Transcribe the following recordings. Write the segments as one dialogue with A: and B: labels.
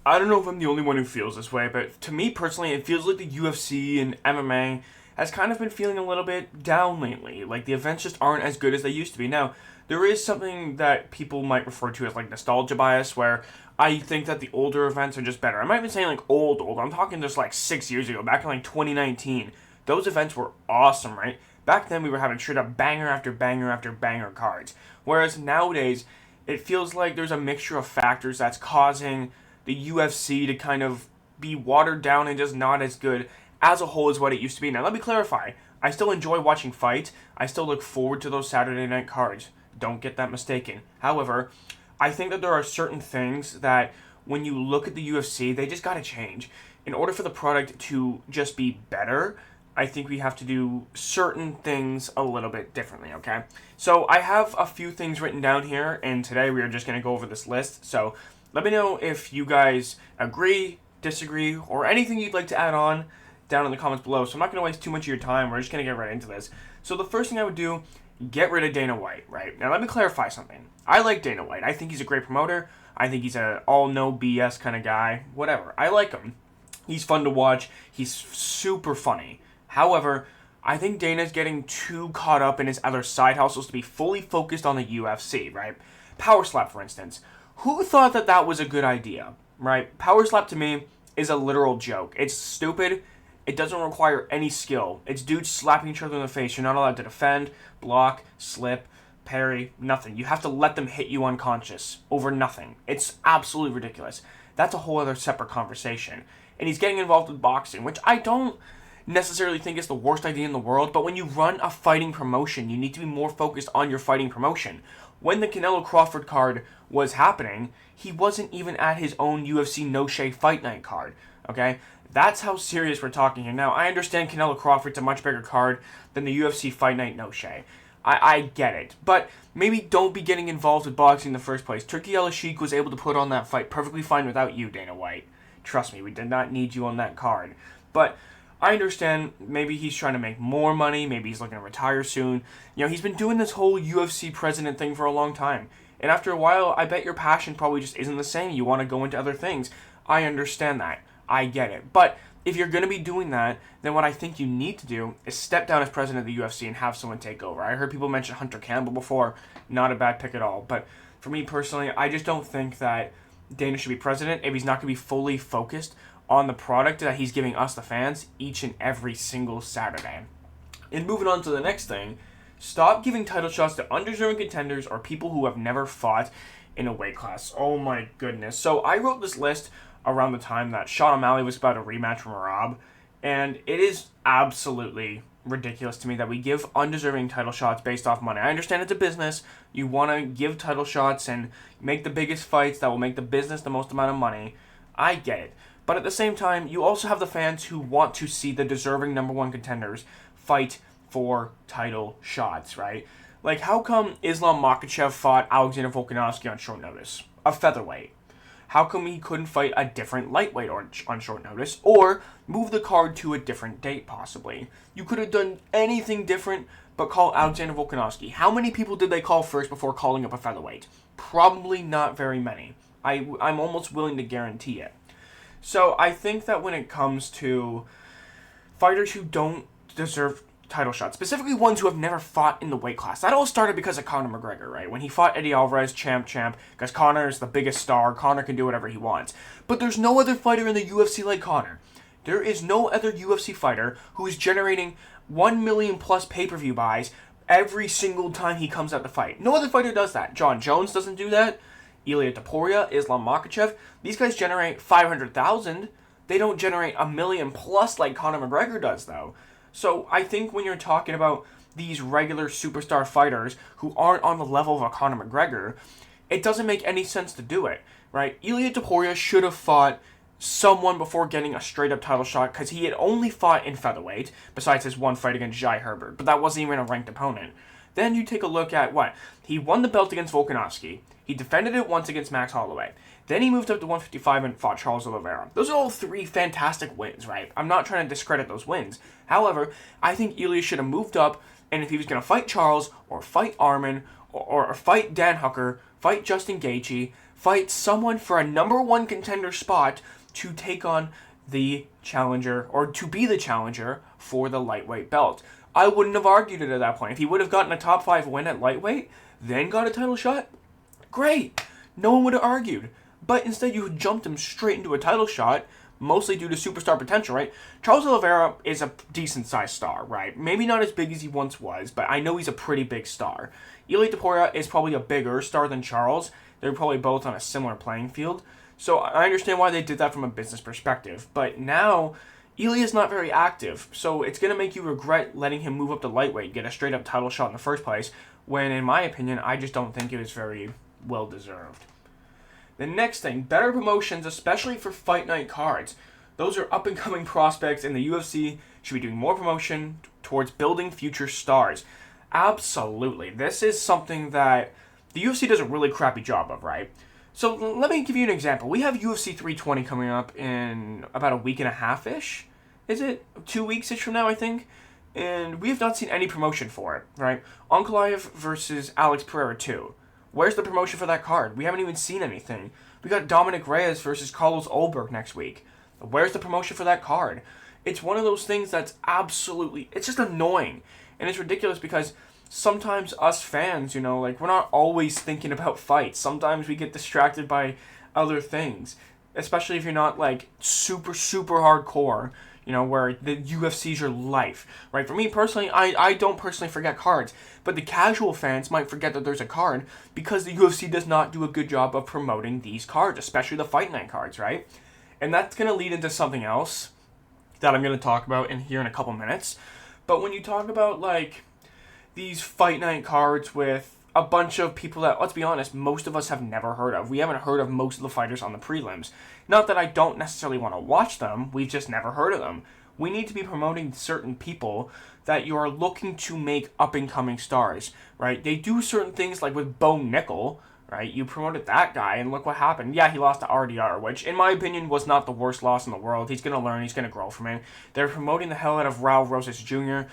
A: I don't know if I'm the only one who feels this way, but to me personally, it feels like the UFC and MMA has kind of been feeling a little bit down lately. Like the events just aren't as good as they used to be. Now, there is something that people might refer to as like nostalgia bias, where I think that the older events are just better. I'm not even saying like old. I'm talking just like 6 years ago, back in like 2019. Those events were awesome, right? Back then we were having straight up banger after banger after banger cards. Whereas nowadays, it feels like there's a mixture of factors that's causing the UFC to kind of be watered down and just not as good as a whole as what it used to be. Now, let me clarify. I still enjoy watching fights. I still look forward to those Saturday night cards. Don't get that mistaken. However, I think that there are certain things that when you look at the UFC, they just got to change. In order for the product to just be better, I think we have to do certain things a little bit differently, okay? So I have a few things written down here, and today we are just going to go over this list. So let me know if you guys agree, disagree, or anything you'd like to add on down in the comments below. So I'm not going to waste too much of your time. We're just going to get right into this. So the first thing I would do, get rid of Dana White, right? Now let me clarify something. I like Dana White. I think he's a great promoter. I think he's a all no BS kind of guy. Whatever. I like him. He's fun to watch. He's super funny. However, I think Dana's getting too caught up in his other side hustles to be fully focused on the UFC, right? Power Slap, for instance. Who thought that that was a good idea, right? Power Slap to me is a literal joke. It's stupid. It doesn't require any skill. It's dudes slapping each other in the face. You're not allowed to defend, block, slip, parry, nothing. You have to let them hit you unconscious over nothing. It's absolutely ridiculous. That's a whole other separate conversation. And he's getting involved with boxing, which I don't necessarily think is the worst idea in the world, but when you run a fighting promotion, you need to be more focused on your fighting promotion. When the Canelo Crawford card was happening, he wasn't even at his own UFC No Shea Fight Night card, okay? That's how serious we're talking here. Now, I understand Canelo Crawford's a much bigger card than the UFC Fight Night No Shea. I get it, but maybe don't be getting involved with boxing in the first place. Turki Al Sheikh was able to put on that fight perfectly fine without you, Dana White. Trust me, we did not need you on that card. But I understand maybe he's trying to make more money, maybe he's looking to retire soon. You know, he's been doing this whole UFC president thing for a long time. And after a while, I bet your passion probably just isn't the same. You want to go into other things. I understand that. I get it. But if you're going to be doing that, then what I think you need to do is step down as president of the UFC and have someone take over. I heard people mention Hunter Campbell before. Not a bad pick at all. But for me personally, I just don't think that Dana should be president if he's not going to be fully focused on the product that he's giving us, the fans, each and every single Saturday. And moving on to the next thing, stop giving title shots to undeserving contenders or people who have never fought in a weight class. Oh my goodness. So I wrote this list around the time that Sean O'Malley was about a rematch from Rob, and it is absolutely ridiculous to me that we give undeserving title shots based off money. I understand it's a business. You want to give title shots and make the biggest fights that will make the business the most amount of money. I get it. But at the same time, you also have the fans who want to see the deserving number one contenders fight for title shots, right? Like, how come Islam Makhachev fought Alexander Volkanovski on short notice? A featherweight. How come he couldn't fight a different lightweight on short notice? Or move the card to a different date, possibly? You could have done anything different but call Alexander Volkanovski. How many people did they call first before calling up a featherweight? Probably not very many. I'm almost willing to guarantee it. So I think that when it comes to fighters who don't deserve title shots, specifically ones who have never fought in the weight class, that all started because of Conor McGregor, right? When he fought Eddie Alvarez, champ, because Conor is the biggest star, Conor can do whatever he wants. But there's no other fighter in the UFC like Conor. There is no other UFC fighter who is generating 1 million plus pay-per-view buys every single time he comes out to fight. No other fighter does that. John Jones doesn't do that. Ilia Topuria, Islam Makhachev, these guys generate 500,000. They don't generate 1 million plus like Conor McGregor does, though. So I think when you're talking about these regular superstar fighters who aren't on the level of a Conor McGregor, it doesn't make any sense to do it, right? Ilia Topuria should have fought someone before getting a straight-up title shot because he had only fought in featherweight, besides his one fight against Jai Herbert, but that wasn't even a ranked opponent. Then you take a look at what? He won the belt against Volkanovski. He defended it once against Max Holloway. Then he moved up to 155 and fought Charles Oliveira. Those are all three fantastic wins, right? I'm not trying to discredit those wins. However, I think Ilya should have moved up, and if he was going to fight Charles, or fight Arman, or fight Dan Hooker, fight Justin Gaethje, fight someone for a number one contender spot to take on the challenger, or to be the challenger for the lightweight belt. I wouldn't have argued it at that point. If he would have gotten a top 5 win at lightweight, then got a title shot, great. No one would have argued. But instead you jumped him straight into a title shot, mostly due to superstar potential, right? Charles Oliveira is a decent-sized star, right? Maybe not as big as he once was, but I know he's a pretty big star. Ilia Topuria is probably a bigger star than Charles. They're probably both on a similar playing field. So I understand why they did that from a business perspective. But now, Ilia's not very active, so it's going to make you regret letting him move up to lightweight, get a straight-up title shot in the first place, when, in my opinion, I just don't think it was very well-deserved. The next thing, better promotions, especially for Fight Night cards. Those are up-and-coming prospects, and the UFC should be doing more promotion towards building future stars. Absolutely. This is something that the UFC does a really crappy job of, right? So let me give you an example. We have UFC 320 coming up in about a week and a half-ish. Is it 2 weeks-ish from now, I think? And we have not seen any promotion for it, right? Ankalaev versus Alex Pereira 2. Where's the promotion for that card? We haven't even seen anything. We got Dominic Reyes versus Carlos Ulberg next week. Where's the promotion for that card? It's one of those things that's absolutely... It's just annoying. And it's ridiculous because sometimes us fans, we're not always thinking about fights. Sometimes we get distracted by other things. Especially if you're not, super, super hardcore, where the UFC's your life, right? For me personally, I don't personally forget cards. But the casual fans might forget that there's a card because the UFC does not do a good job of promoting these cards, especially the Fight Night cards, right? And that's going to lead into something else that I'm going to talk about here in a couple minutes. But when you talk about, these Fight Night cards with a bunch of people that, let's be honest, most of us have never heard of. We haven't heard of most of the fighters on the prelims. Not that I don't necessarily want to watch them, we've just never heard of them. We need to be promoting certain people that you are looking to make up-and-coming stars, right? They do certain things like with Bo Nickel, right? You promoted that guy, and look what happened. Yeah, he lost to RDR, which, in my opinion, was not the worst loss in the world. He's going to learn. He's going to grow from it. They're promoting the hell out of Raul Rosas Jr.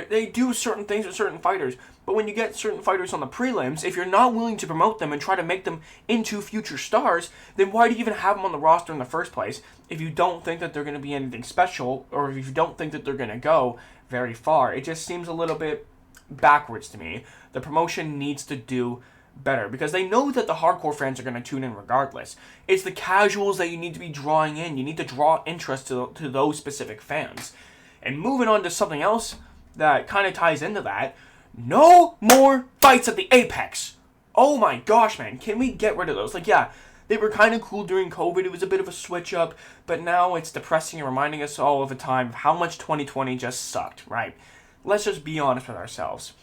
A: They do certain things with certain fighters, but when you get certain fighters on the prelims, if you're not willing to promote them and try to make them into future stars, then why do you even have them on the roster in the first place if you don't think that they're going to be anything special, or if you don't think that they're going to go very far? It just seems a little bit backwards to me. The promotion needs to do better because they know that the hardcore fans are going to tune in regardless. It's the casuals that you need to be drawing in. You need to draw interest to those specific fans. And moving on to something else that kind of ties into that, no more fights at the Apex. Oh my gosh, man, can we get rid of those? Yeah, they were kind of cool during COVID. It was a bit of a switch up, but now it's depressing and reminding us all of the time of how much 2020 just sucked, right? Let's just be honest with ourselves.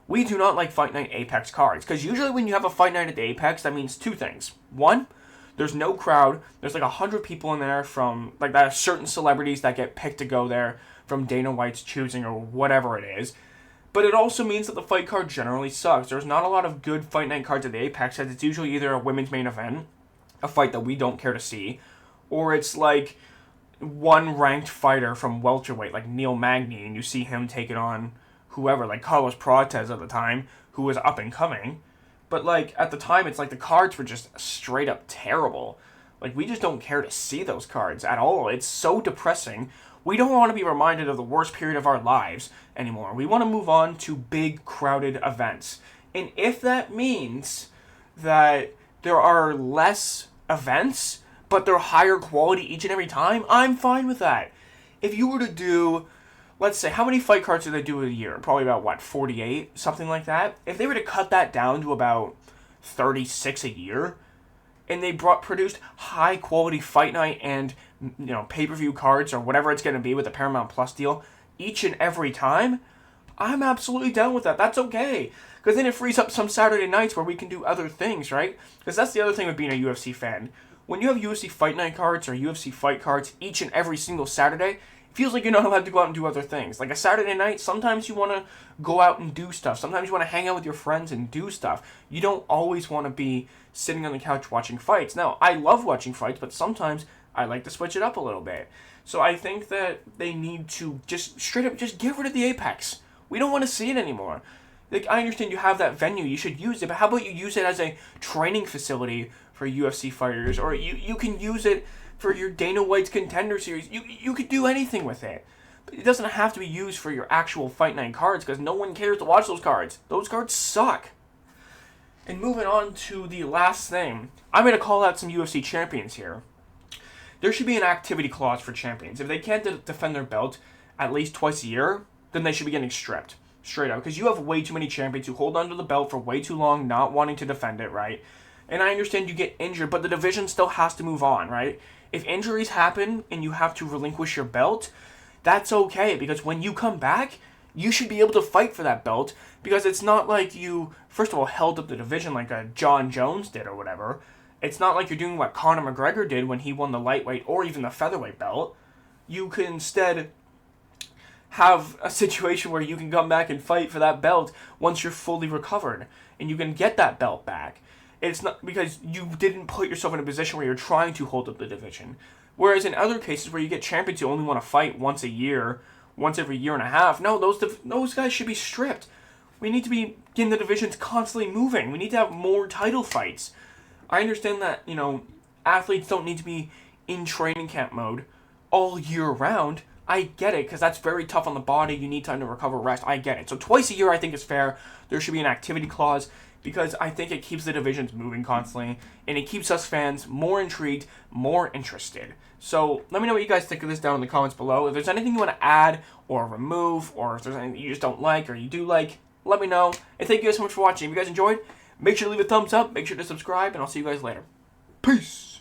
A: We do not like Fight Night Apex cards, because usually when you have a Fight Night at the Apex, that means two things. One, there's no crowd. There's 100 people in there from, that are certain celebrities that get picked to go there from Dana White's choosing or whatever it is. But it also means that the fight card generally sucks. There's not a lot of good Fight Night cards at the Apex, as it's usually either a women's main event, a fight that we don't care to see, or it's one ranked fighter from welterweight, like Neil Magny, and you see him taking on whoever, like Carlos Prates at the time, who was up and coming. But at the time, it's the cards were just straight up terrible. We just don't care to see those cards at all. It's so depressing. We don't want to be reminded of the worst period of our lives anymore. We want to move on to big, crowded events. And if that means that there are less events, but they're higher quality each and every time, I'm fine with that. If you were to do, let's say, how many fight cards do they do a year? Probably about, 48? Something like that. If they were to cut that down to about 36 a year, and they produced high quality Fight Night and pay-per-view cards or whatever it's going to be with the Paramount Plus deal each and every time, I'm absolutely down with that. That's okay. Because then it frees up some Saturday nights where we can do other things, right? Because that's the other thing with being a UFC fan. When you have UFC Fight Night cards or UFC fight cards each and every single Saturday, it feels like you're not allowed to go out and do other things. Like a Saturday night, sometimes you want to go out and do stuff. Sometimes you want to hang out with your friends and do stuff. You don't always want to be sitting on the couch watching fights. Now, I love watching fights, but sometimes I like to switch it up a little bit. So I think that they need to just straight up just get rid of the Apex. We don't want to see it anymore. I understand you have that venue, you should use it, but how about you use it as a training facility for UFC fighters, or you can use it for your Dana White's Contender Series. You could do anything with it. But it doesn't have to be used for your actual Fight Night cards, because no one cares to watch those cards. Those cards suck. And moving on to the last thing, I'm going to call out some UFC champions here. There should be an activity clause for champions. If they can't defend their belt at least twice a year, then they should be getting stripped. Straight up. Because you have way too many champions who hold onto the belt for way too long, not wanting to defend it, right? And I understand you get injured, but the division still has to move on, right? If injuries happen and you have to relinquish your belt, that's okay. Because when you come back, you should be able to fight for that belt, because it's not like you, first of all, held up the division like a John Jones did or whatever. It's not like you're doing what Conor McGregor did when he won the lightweight or even the featherweight belt. You can instead have a situation where you can come back and fight for that belt once you're fully recovered, and you can get that belt back. It's not because you didn't put yourself in a position where you're trying to hold up the division. Whereas in other cases where you get champions who only want to fight once a year, once every year and a half, no, those guys should be stripped. We need to be getting the divisions constantly moving. We need to have more title fights. I understand that, athletes don't need to be in training camp mode all year round. I get it, because that's very tough on the body. You need time to recover, rest. I get it. So twice a year I think is fair. There should be an activity clause, because I think it keeps the divisions moving constantly, and it keeps us fans more intrigued, more interested. So let me know what you guys think of this down in the comments below. If there's anything you want to add or remove, or if there's anything you just don't like or you do like, let me know. And thank you guys so much for watching. If you guys enjoyed, make sure to leave a thumbs up, make sure to subscribe, and I'll see you guys later. Peace!